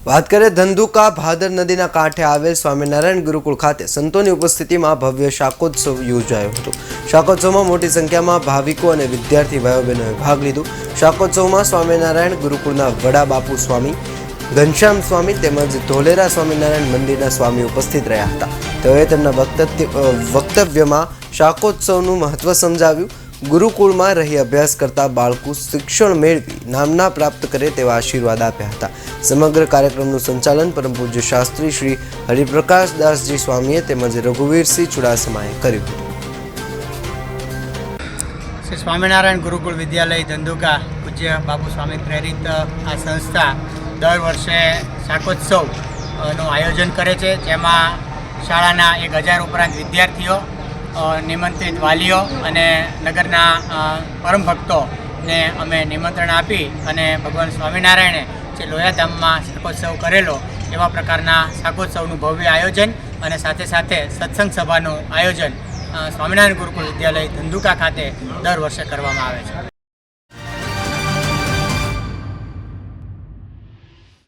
વાત કરીએ ધંધુકા ભાદર નદીના કાંઠે આવેલ સ્વામિનારાયણ ગુરુકુળ ખાતે સંતોની ઉપસ્થિતિમાં ભવ્ય શાકોત્સવ યોજાયો હતો। શાકોત્સવમાં મોટી સંખ્યામાં ભાવિકો અને વિદ્યાર્થી ભાઈઓ બહેનોએ ભાગ લીધો। શાકોત્સવમાં સ્વામિનારાયણ ગુરુકુળના વડા બાપુ સ્વામી ઘનશ્યામ સ્વામી તેમજ ધોલેરા સ્વામિનારાયણ મંદિરના સ્વામી ઉપસ્થિત રહ્યા હતા। તેઓએ તેમના વક્તવ્યમાં શાકોત્સવનું મહત્વ સમજાવ્યું। ગુરુકુળમાં રહી અભ્યાસ કરતા બાળકો શિક્ષણ મેળવી નામના પ્રાપ્ત કરે તેવા આશીર્વાદ આપ્યા હતા। સમગ્ર કાર્યક્રમનું સંચાલન પરમ પૂજ્ય શાસ્ત્રી શ્રી હરિપ્રકાશદાસજી સ્વામીએ તેમજ રઘુવીરસિંહ ચુડાસમાએ કર્યું હતું। શ્રી સ્વામિનારાયણ ગુરુકુળ વિદ્યાલય ધંધુકા પૂજ્ય બાપુ સ્વામી પ્રેરિત આ સંસ્થા દર વર્ષે શાકોત્સવનું આયોજન કરે છે, જેમાં શાળાના 1000 ઉપરાંત વિદ્યાર્થીઓ, નિમંત્રિત વાલીઓ અને નગરના પરમ ભક્તોને અમે નિમંત્રણ આપી અને ભગવાન સ્વામિનારાયણે જે લોયાધામમાં શાકોત્સવ કરેલો એવા પ્રકારના શાકોત્સવનું ભવ્ય આયોજન અને સાથે સાથે સત્સંગ સભાનું આયોજન સ્વામિનારાયણ ગુરુકુળ વિદ્યાલય ધંધુકા ખાતે દર વર્ષે કરવામાં આવે છે।